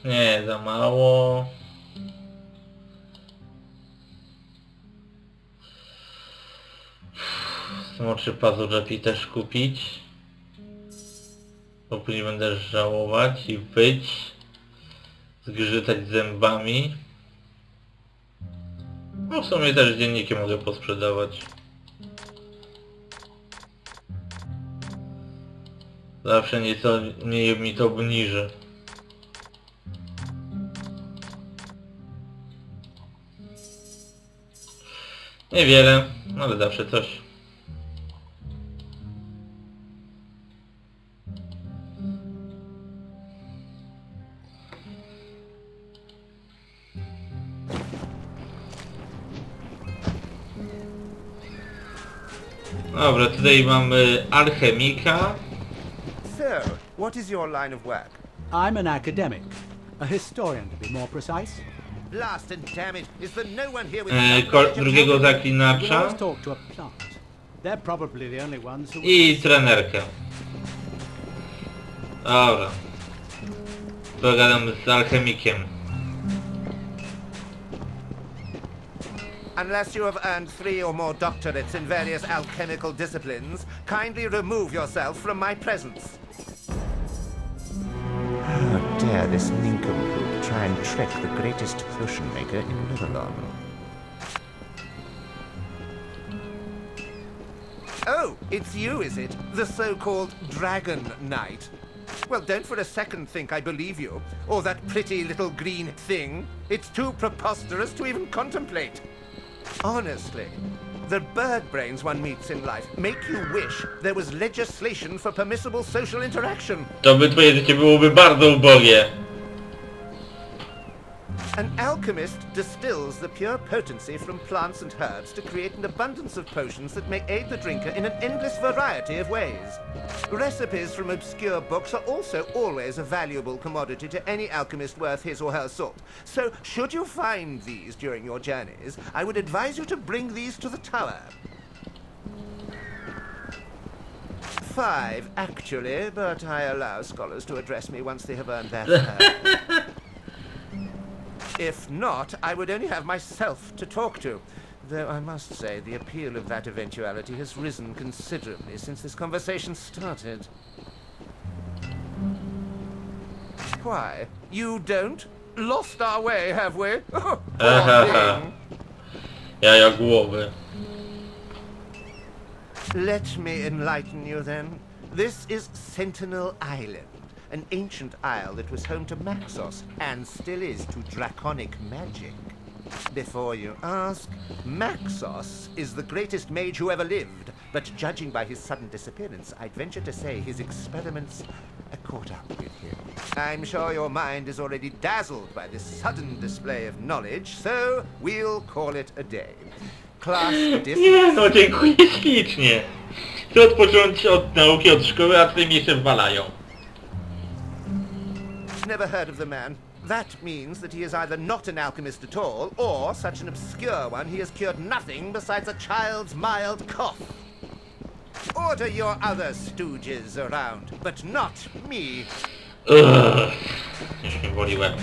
Nie, za mało. Smoczy pazur lepiej też kupić. Bo później będę żałować i wyć. Zgrzytać zębami. No w sumie też dzienniki mogę posprzedawać. Zawsze nieco mniej mi to obniży. Niewiele, ale zawsze coś. Dobra, tutaj mamy Alchemika. So, what is your line of work? I'm an academic. A historian, to be more precise. Blast and damn it, is there no one here with some knowledge of Drugiego You can zaklinacza always talk to a plant. They're probably the only ones who... i trenerkę. Dobra. Pogadam z Alchemikiem. Unless you have earned 3 or more doctorates in various alchemical disciplines, kindly remove yourself from my presence. How dare this nincompoop try and trick the greatest potion maker in Liverlon? Oh, it's you, is it? The so-called Dragon Knight. Well, don't for a second think I believe you, or that pretty little green thing. It's too preposterous to even contemplate. Honestly, the bird brains one meets in life make you wish there was legislation for permissible social interaction. To by twoje życie byłoby bardzo ubogie. An alchemist distills the pure potency from plants and herbs to create an abundance of potions that may aid the drinker in an endless variety of ways. Recipes from obscure books are also always a valuable commodity to any alchemist worth his or her salt. So, should you find these during your journeys, I would advise you to bring these to the tower. 5, actually, but I allow scholars to address me once they have earned their fare. If not, I would only have myself to talk to. Though I must say, the appeal of that eventuality has risen considerably since this conversation started. Why? You don't? Lost our way, have we? Oh, poor thing. Jaja głowy. Let me enlighten you then. This is Sentinel Island, an ancient isle that was home to Maxos, and still is to draconic magic. Before you ask, Maxos is the greatest mage who ever lived, but judging by his sudden disappearance, I'd venture to say his experiments caught up with him. I'm sure your mind is already dazzled by this sudden display of knowledge, so we'll call it a day. Class dismissed. Nie no, dziękuję ślicznie. Chcę odpocząć od nauki, od szkoły, a tutaj mnie jeszcze walają. Never heard of the man. That means that he is either not an alchemist at all, or such an obscure one he has cured nothing besides a child's mild cough. Order your other stooges around, but not me. Ugh. Już mnie boli łeb.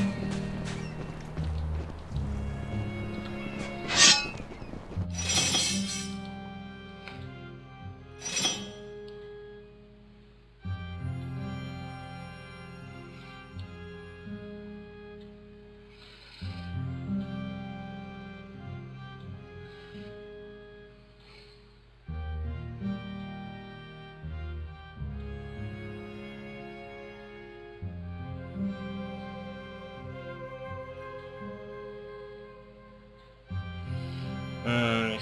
Mm.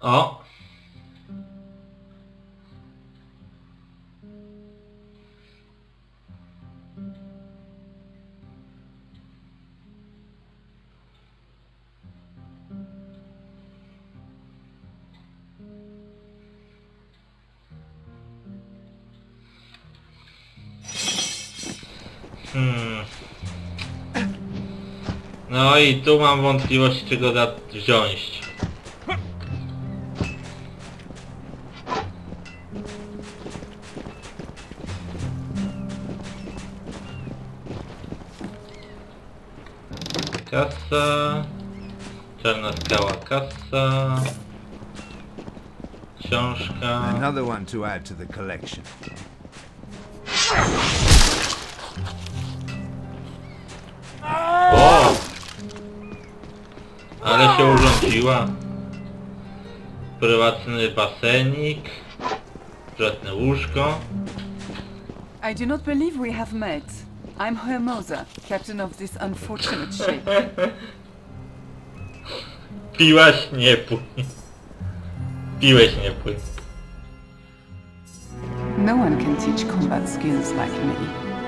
O! Hmm. No i tu mam wątpliwości, czego wziąć. Kasa. Czarna skała, kasa. Książka. Another one to add to the collection. O! Ale się urządziła. Prywatny basenik. Prywatne łóżko. I do not believe we have met. I'm Hermosa, captain of this unfortunate ship. Piłaś, nie pój. Piłeś, nie pój. No one can teach combat skills like me.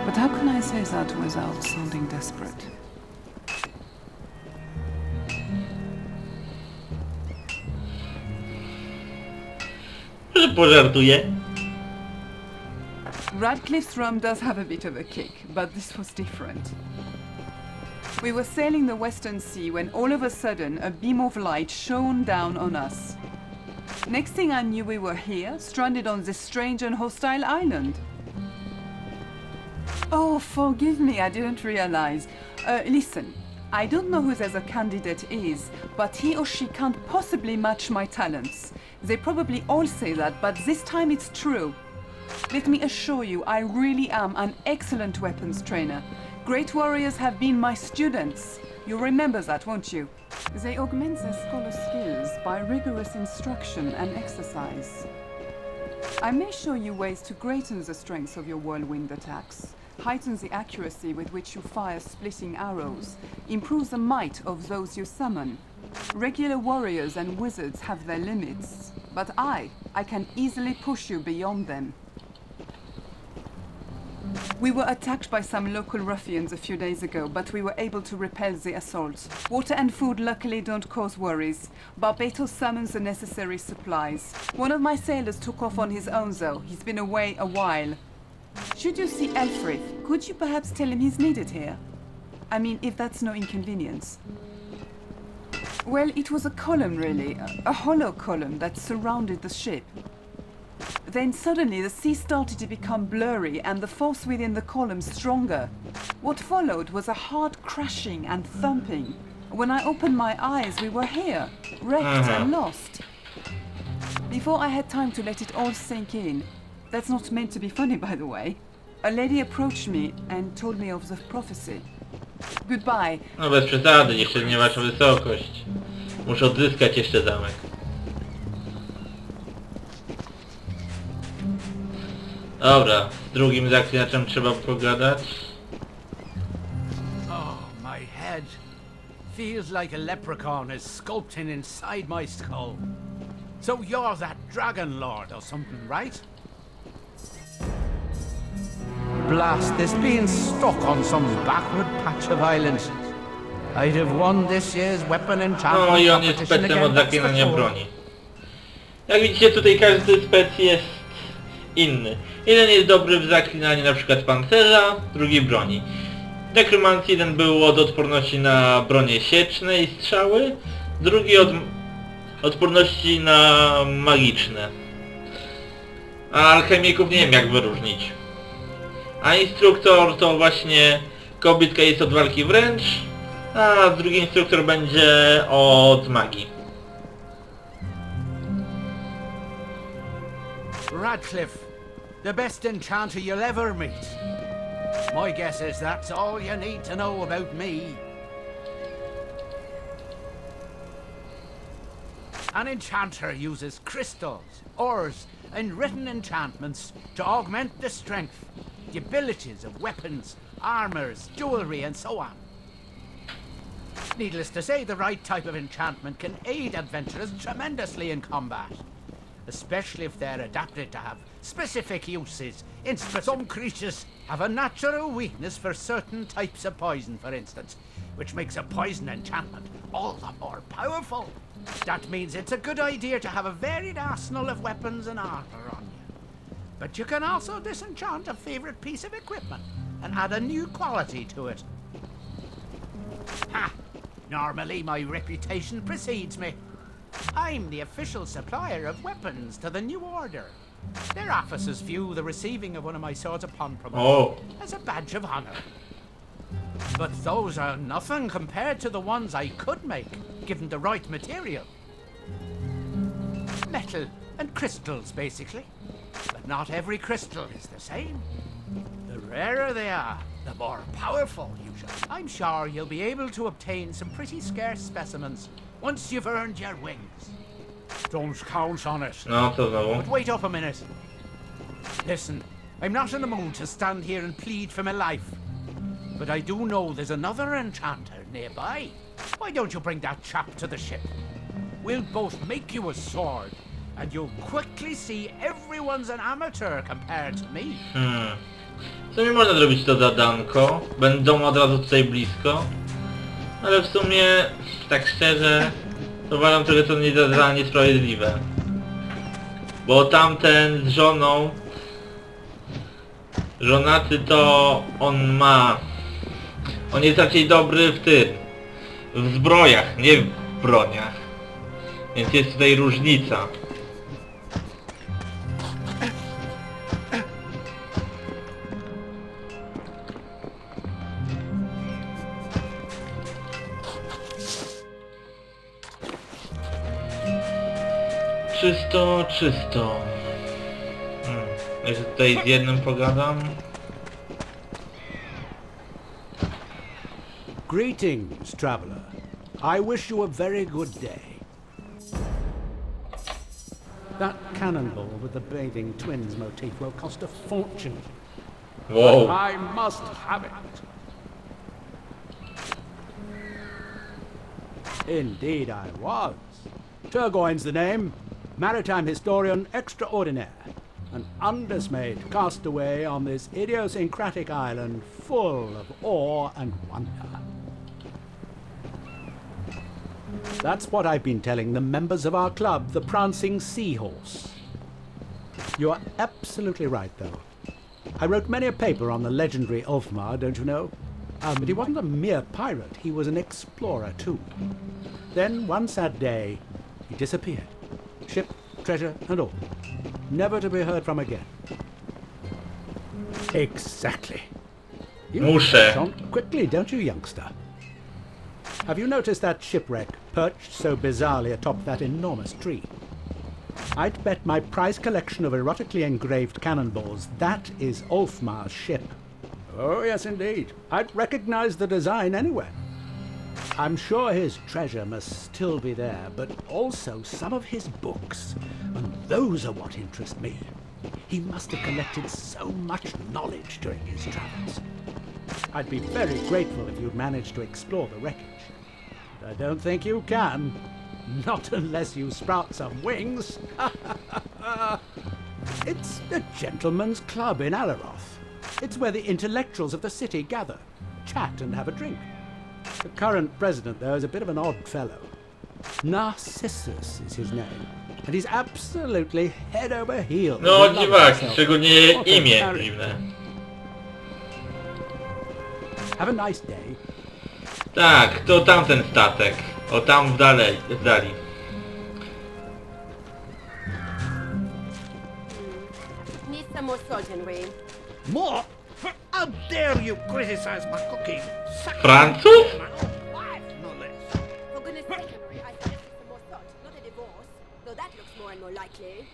But how can I say that without sounding desperate? Że pożartuję. Radcliffe's rum does have a bit of a kick, but this was different. We were sailing the Western Sea when all of a sudden a beam of light shone down on us. Next thing I knew, we were here, stranded on this strange and hostile island. Oh, forgive me, I didn't realize. Listen, I don't know who the other candidate is, but he or she can't possibly match my talents. They probably all say that, but this time it's true. Let me assure you, I really am an excellent weapons trainer. Great warriors have been my students. You remember that, won't you? They augment their scholar skills by rigorous instruction and exercise. I may show you ways to greaten the strength of your whirlwind attacks, heighten the accuracy with which you fire splitting arrows, improve the might of those you summon. Regular warriors and wizards have their limits, but I can easily push you beyond them. We were attacked by some local ruffians a few days ago, but we were able to repel the assault. Water and food luckily don't cause worries. Barbatos summons the necessary supplies. One of my sailors took off on his own though. He's been away a while. Should you see Elfrith, could you perhaps tell him he's needed here? I mean, if that's no inconvenience. Well, it was a column really, a hollow column that surrounded the ship. Then suddenly the sea started to become blurry and the force within the column stronger. What followed was a hard crashing and thumping. When I opened my eyes, we were here, wrecked and lost. Before I had time to let it all sink in, that's not meant to be funny by the way, a lady approached me and told me of the prophecy. Goodbye. No bez przesady, jeszcze nie wasza wysokość. Muszę odzyskać jeszcze zamek. Dobra, z drugim zaklinaczem trzeba pogadać. Oh, my head. Feels like a leprechaun is sculpting inside my skull. So you're that dragon lord or something, right? Blast this being stuck on some backward patch of islands. I'd have won this year's weapon enchantment No i on jest competition specem od again, that's zaklinania for sure. broni. Jak widzicie, tutaj każdy spec jest inny. Jeden jest dobry w zaklinaniu na przykład pancerza, drugi broni. Nekromancji jeden był od odporności na bronie sieczne i strzały, drugi od odporności na magiczne. A alchemików nie wiem jak wyróżnić. A instruktor to właśnie kobietka jest od walki wręcz, a drugi instruktor będzie od magii. Radcliffe, the best enchanter you'll ever meet. My guess is that's all you need to know about me. An enchanter uses crystals, ores, and written enchantments to augment the strength, the abilities of weapons, armors, jewelry, and so on. Needless to say, the right type of enchantment can aid adventurers tremendously in combat, especially if they're adapted to have specific uses. Some creatures have a natural weakness for certain types of poison, for instance, which makes a poison enchantment all the more powerful. That means it's a good idea to have a varied arsenal of weapons and armor on you. But you can also disenchant a favorite piece of equipment, and add a new quality to it. Ha! Normally my reputation precedes me. I'm the official supplier of weapons to the New Order. Their officers view the receiving of one of my swords upon promotion as a badge of honor. But those are nothing compared to the ones I could make, given the right material. Metal and crystals, basically. But not every crystal is the same. The rarer they are, the more powerful, usually. I'm sure you'll be able to obtain some pretty scarce specimens once you've earned your wings. Don't count on it. No, to znowu. But wait up a minute. Listen, I'm not in the mood to stand here and plead for my life. But I do know there's another enchanter nearby. Why don't you bring that chap to the ship? We'll both make you a sword, and you'll quickly see everyone's an amateur compared to me. W sumie można zrobić to zadanko. Będą od razu tutaj blisko. Ale w sumie, tak szczerze, to uważam trochę to za niesprawiedliwe. Bo tamten z żoną... Żonaty to on ma... On jest raczej dobry w tym... W zbrojach, nie w broniach. Więc jest tutaj różnica. Czysto, czysto. Jeszcze tutaj z jednym pogadam. Greetings, traveler. I wish you a very good day. That cannonball with the bathing twins motif will cost a fortune. Wow. I must have it. Indeed I was. Turgoyne's the name. Maritime historian extraordinaire. An undismayed castaway on this idiosyncratic island full of awe and wonder. That's what I've been telling the members of our club, the Prancing Seahorse. You're absolutely right, though. I wrote many a paper on the legendary Ulfmar, don't you know? But he wasn't a mere pirate, he was an explorer, too. Then, one sad day, he disappeared. Ship, treasure, and all. Never to be heard from again. Exactly. You Muszę. catch on quickly, don't you, youngster? Have you noticed that shipwreck perched so bizarrely atop that enormous tree? I'd bet my prize collection of erotically engraved cannonballs that is Ulfmar's ship. Oh, yes, indeed. I'd recognize the design anywhere. I'm sure his treasure must still be there, but also some of his books, and those are what interest me. He must have collected so much knowledge during his travels. I'd be very grateful if you'd managed to explore the wreckage. But I don't think you can. Not unless you sprout some wings. It's the Gentleman's Club in Alaroth. It's where the intellectuals of the city gather, chat and have a drink. The current president, though, is a bit of an odd fellow. Narcissus is his name, and he's absolutely head over heels. No in love with dziwak, himself. szczególnie What a imię character. dziwne. Have a nice day. Tak, to tamten statek. O tam w dali. Need some more salt, Henry. More? How dare you criticize my cooking? Francuz? My own wife, no less. For goodness sake, Henry, I suggest some more salt, not a divorce. Though that looks more and more likely.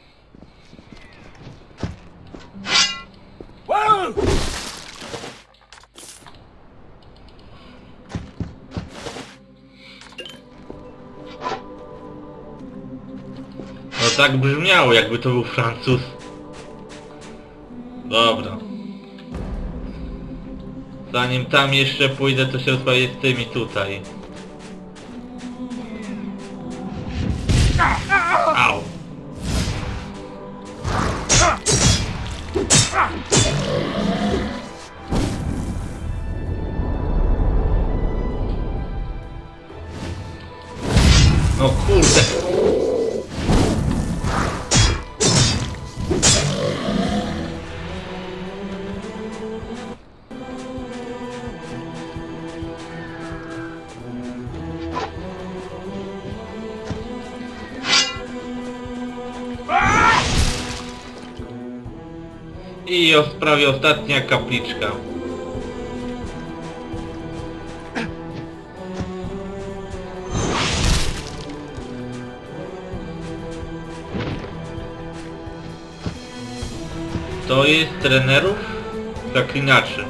Whoa! No tak brzmiało, jakby to był Francuz. Dobra. Zanim tam jeszcze pójdę, to się rozprawię z tymi tutaj. Au. No kurde. I prawie ostatnia kapliczka. To jest trenerów zaklinaczy.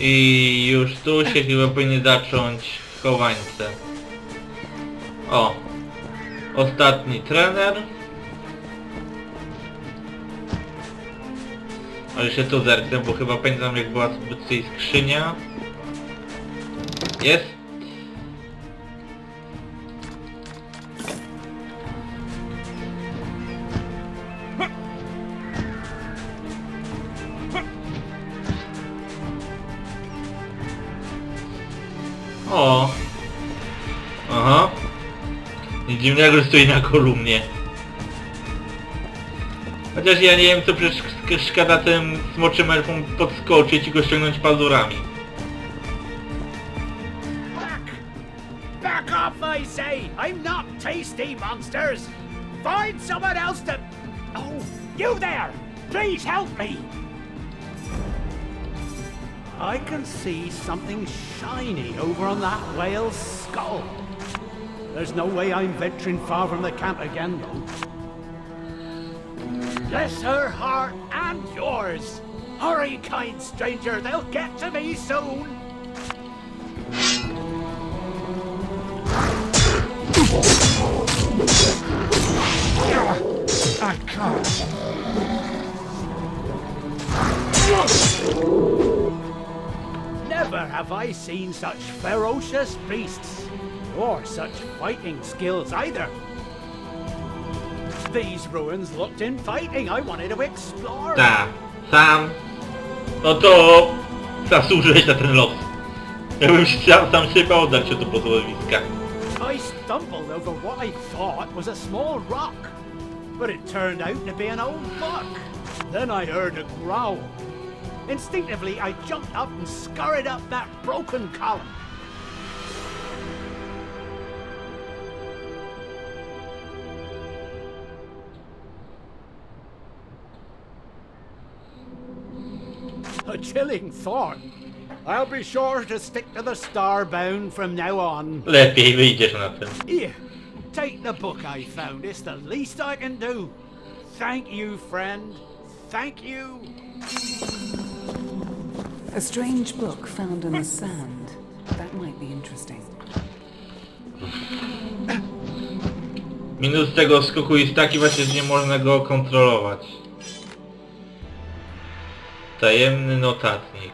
I już tu się chyba powinien zacząć chowańce. O! Ostatni trener. Ale się tu zerknę, bo chyba pamiętam jak była tutaj skrzynia. Jest. O! Aha. Nic dziwnego, że stoi na kolumnie. Chociaż ja nie wiem, co przeszkadza tym smoczym elfom podskoczyć i go ściągnąć pazurami. Back off, I say! I'm not tasty, monsters! Find someone else to... Oh, you there! Please help me! I can see something shiny over on that whale's skull. There's no way I'm venturing far from the camp again, though. Bless her heart and yours! Hurry, kind stranger, they'll get to me soon! I can't. Never have I seen such ferocious beasts, or such fighting skills either. These ruins looked inviting. I wanted to explore. Tak, sam. No to zasłużyłeś na ten los. Jakbym sam się poddać się do podłowiska. I stumbled over what I thought was a small rock, but it turned out to be an old book. Then I heard a growl. Instinctively, I jumped up and scurried up that broken column. A chilling thought. I'll be sure to stick to the starbound from now on. Lepiej wyjdziesz na tym. Here, take the book I found. It's the least I can do. Thank you, friend. Thank you. A strange book found in the sand. That might be interesting. Minus tego skoku jest taki właśnie, że nie można go kontrolować. Tajemny notatnik.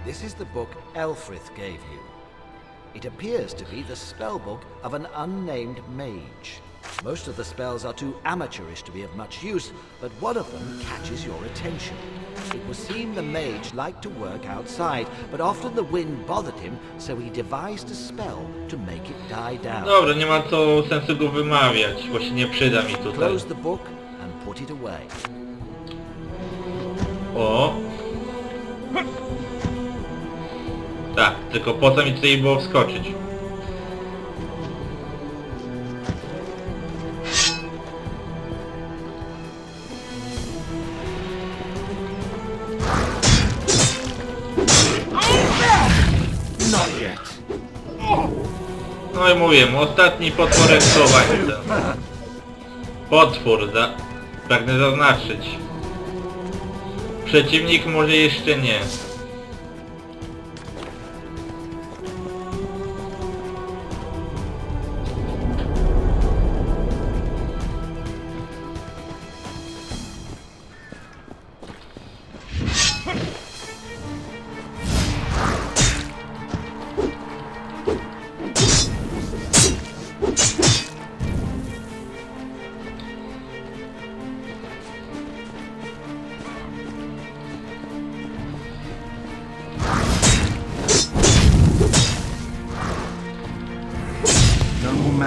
This is the book Elfrith gave you. It appears to be the spellbook of an unnamed mage. Most of the spells are too amateurish to be of much use, but one of them catches your attention. It would seem the mage liked to work outside, but often the wind bothered him, so he devised a spell to make it die down. Dobra, nie ma co sensu go wymawiać, bo się nie przyda mi tutaj. Close the book and put it away. O! Tak, tylko po co mi tutaj było wskoczyć? No i mówię, ostatni potworek chowańca. Potwór, pragnę zaznaczyć. Przeciwnik może jeszcze nie.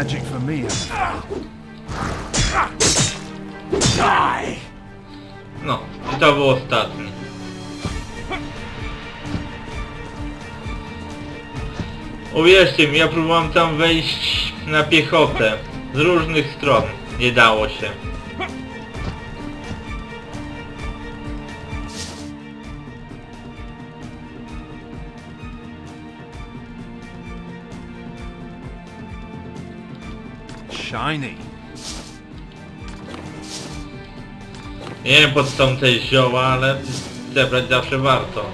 magic for me. Die! No, i to był ostatni. Uwierzcie mi, ja próbowałem tam wejść na piechotę. Z różnych stron. Nie dało się. Shiny. Nie wiem po co są te zioła, ale zebrać zawsze warto.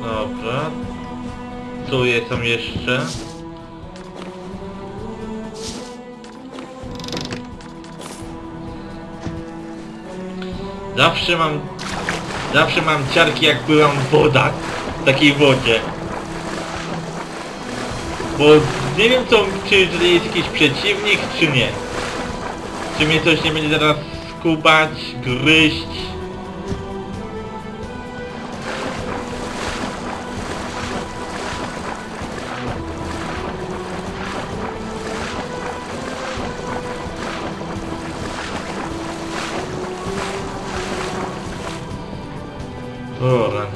Dobra. Tu są jeszcze. Zawsze mam ciarki jak pływam w wodach. W takiej wodzie. Bo nie wiem co, czy tutaj jest jakiś przeciwnik, czy nie. Czy mnie coś nie będzie zaraz skubać, gryźć. O rany.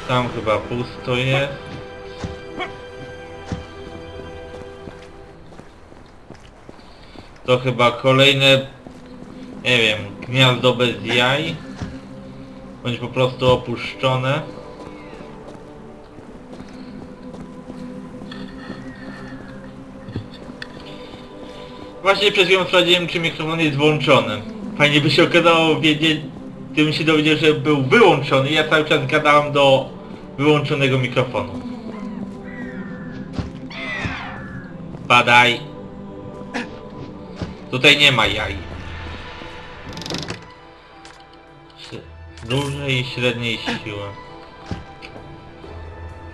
Tam chyba pusto jest. To chyba kolejne, nie wiem, gniazdo bez jaj. Bądź po prostu opuszczone. Właśnie przed chwilą sprawdziłem, czy mikrofon jest włączony. Fajnie by się okazało wiedzieć, gdybym się dowiedział, że był wyłączony. Ja cały czas gadałem do wyłączonego mikrofonu. Badaj. Tutaj nie ma jaj. Dużej i średniej siły.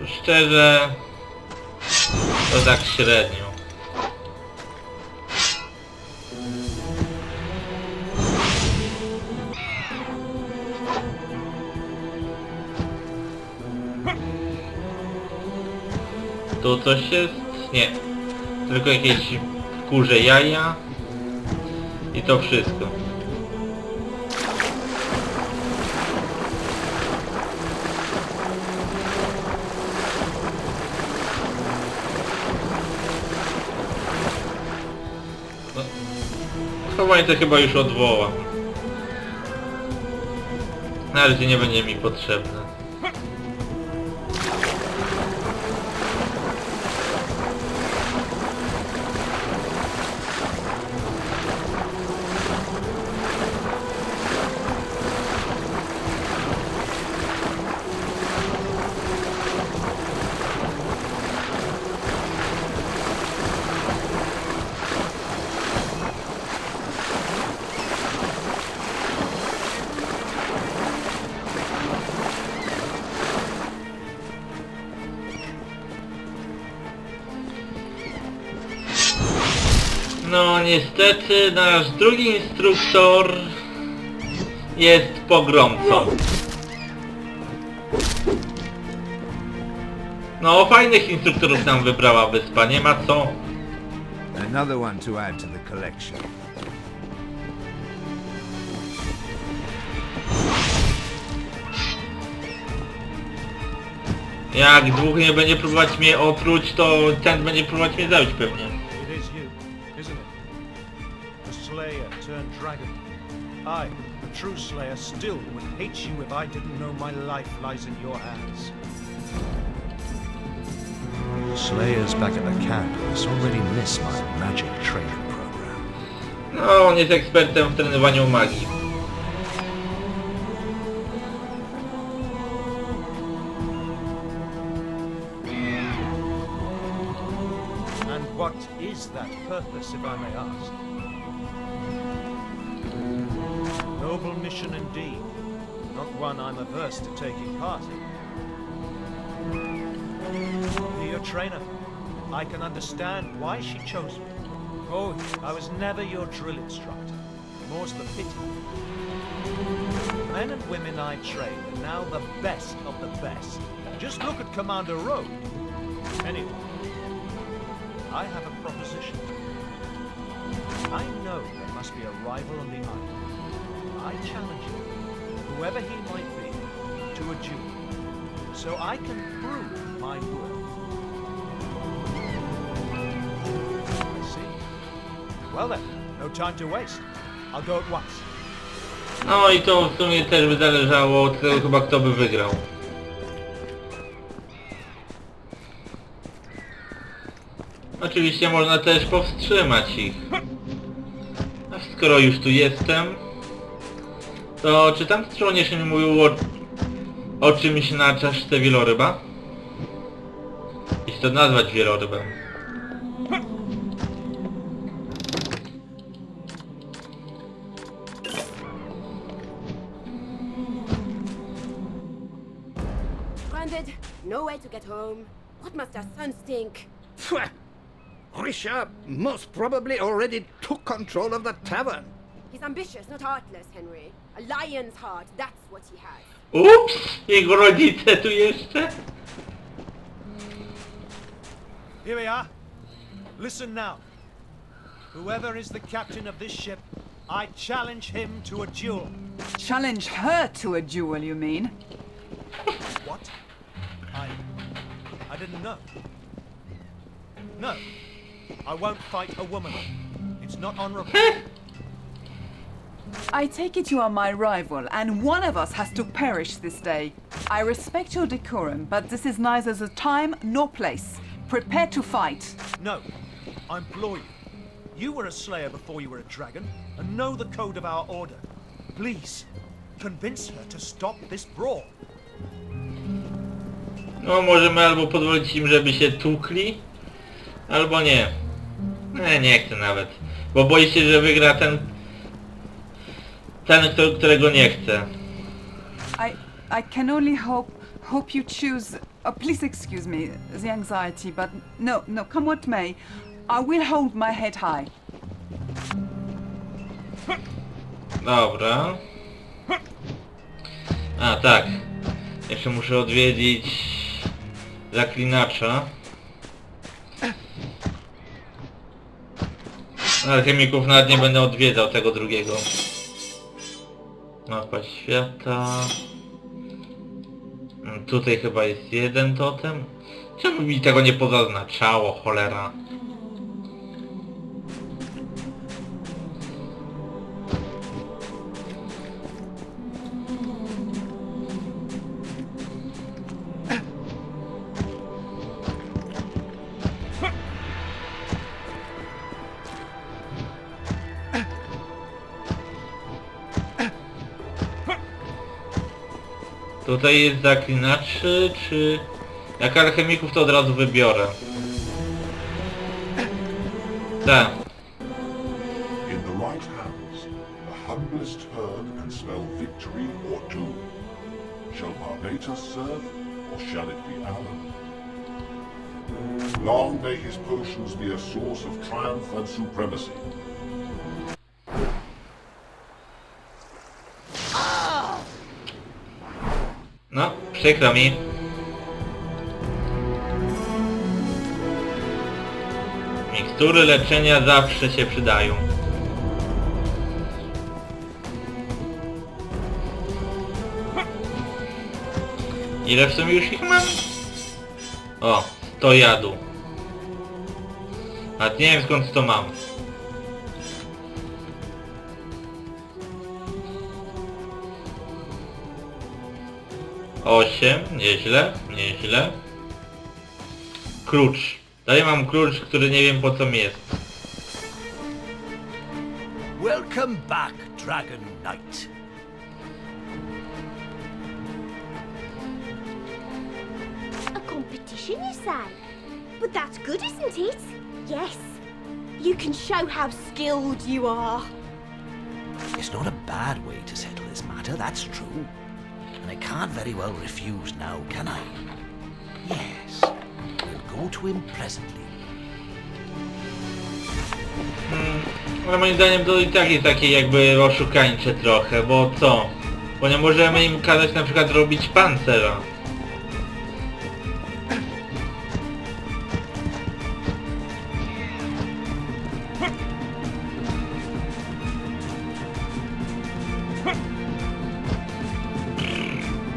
Szczerze, to tak średnio. Tu coś jest? Nie. Tylko jakieś kurze jaja. I to wszystko. No. Chowanie to chyba już odwołam. Na razie nie będzie mi potrzebne. No niestety nasz drugi instruktor jest pogromcą. No fajnych instruktorów nam wybrała wyspa, nie ma co. Another one to add to the collection. Jak dwóch nie będzie próbować mnie otruć, to ten będzie próbować mnie zabić pewnie. It is you, isn't it? The Slayer turned dragon. I, the true Slayer, still would hate you if I didn't know my life lies in your hands. The Slayer's back at the camp has already missed my magic training program. No, on jest ekspertem w trenowaniu magii. And what is that purpose, if I may ask? Noble mission indeed. Not one I'm averse to taking part in. Be your trainer. I can understand why she chose me. Oh, I was never your drill instructor. More's the pity. Men and women I trained are now the best of the best. Just look at Commander Road. Anyway, I have a proposition. I know there must be a rival on the island. I challenge you, whoever he might be, to a duel, so I can prove my worth. I see. Well then, no time to waste. I'll go at once. No i to w sumie też by zależało od tego chyba kto by wygrał. Oczywiście można też powstrzymać ich. A skoro już tu jestem, to czy tam żołnierz mi mówił o czymś na czaszce wieloryba? Jeśli to nazwać wielorybem. Stranded, nowhere to get home. What must our son stink? Risha most probably already took control of the tavern. He's ambitious, not heartless, Henry. A lion's heart, that's what he has. Ups! Jego rodzice tu jeszcze? Here we are. Listen now. Whoever is the captain of this ship, I challenge him to a duel. Challenge her to a duel, you mean? What? I didn't know. No. I won't fight a woman. It's not honorable. I take it you are my rival, and one of us has to perish this day. I respect your decorum, but this is neither the time nor place. Prepare to fight. No. I implore you. You were a slayer before you were a dragon, and know the code of our order. Please, convince her to stop this brawl. No możemy albo pozwolić im, żeby się tukli, albo nie. Nie chcę nawet. Bo boję się, że wygra ten którego nie chcę. I can only hope you choose... Oh, please excuse me, the anxiety, but no, come what may. I will hold my head high. Dobra. A tak. Jeszcze muszę odwiedzić zaklinacza. Alchemików nawet nie będę odwiedzał tego drugiego. Mapa świata. Tutaj chyba jest jeden totem. Czemu mi tego nie pozaznaczało, cholera? Tutaj jest zaklinaczy, czy... Jak alchemików to od razu wybiorę. Tak. In the right hands, the humblest herd can spell victory or doom. Shall Barbatus serve, or shall it be Alan? Long may his potions be a source of triumph and supremacy. No, przykro mi. Mikstury leczenia zawsze się przydają. Ile w sumie już ich mam? O, 100 jadu. A nie wiem skąd to mam. Osiem, nieźle. Klucz. Dalej mam klucz, który nie wiem po co mi jest. Welcome back, Dragon Knight. A competition, you say? But that's good, isn't it? Yes. You can show how skilled you are. It's not a bad way to settle this matter, that's true. And I can't very well refuse now, can I? Yes, we'll go to him presently. Ale moim zdaniem to i tak jest takie jakby oszukańcze trochę, bo co? Bo nie możemy im kazać na przykład robić pancera.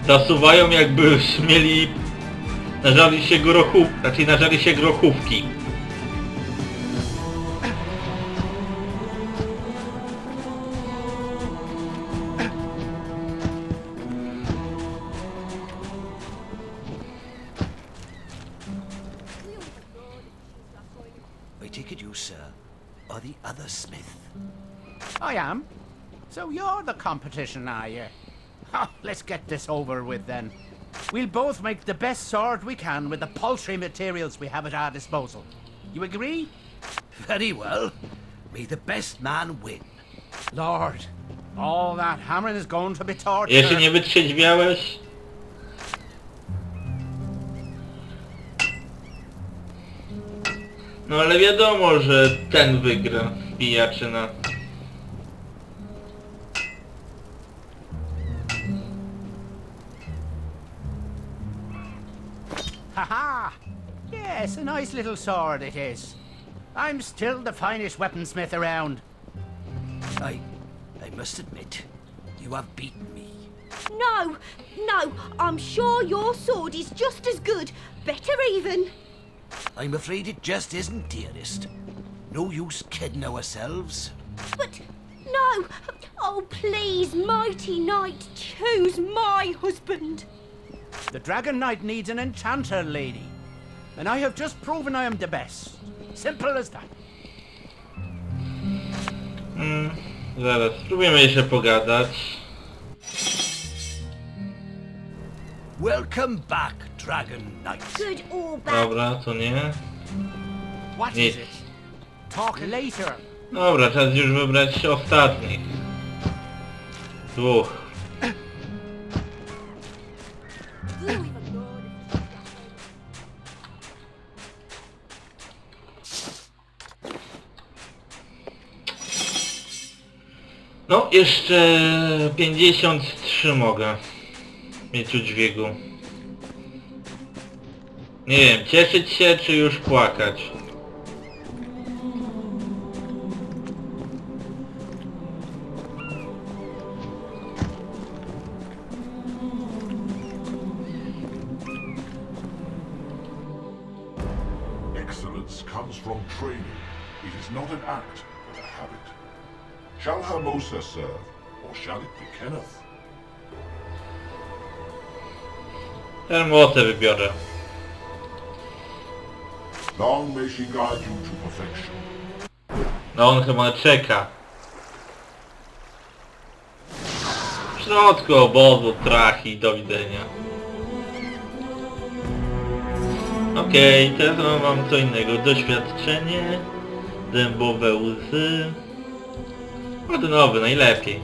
Zasuwają jakby mieli... nażarli się grochów... raczej nażarli się grochówki. I take it you, sir, are the other smith. I am. So you're the competition, are you? Oh, let's get this over with then. We'll both make the best sword we can with the paltry materials we have at our disposal. You agree? Very well. May the best man win. Lord, all that hammering is going to be torture. Jeszcze nie wytrzeźwiałeś? No ale wiadomo, że ten wygra, pijaczyna. Ha! Yes, a nice little sword it is. I'm still the finest weaponsmith around. I must admit, you have beaten me. No, I'm sure your sword is just as good, better even. I'm afraid it just isn't, dearest. No use kidding ourselves. But no, oh please, mighty knight, choose my husband. The Dragon Knight needs an enchanter, lady. And I have just proven I am the best. Simple as that. Zaraz, spróbujemy jeszcze pogadać. Welcome back, Dragon Knight. Good or bad. Dobra, to nie. What Nic. is it? Talk later. Dobra, czas już wybrać ostatnich. Dwóch. No, jeszcze 53 mogę mieć u dźwigu. Nie wiem, cieszyć się czy już płakać. Excellence comes from training. It is not an act, but a habit. Shall Hermosa serve, or shall it be Kenneth? Hermosę wybiorę. Long may she guide you to perfection. No on chyba czeka. W środku obozu, trachy, do widzenia. Okej, teraz mam co innego. Doświadczenie, dębowe łzy. Ordynowy, najlepiej.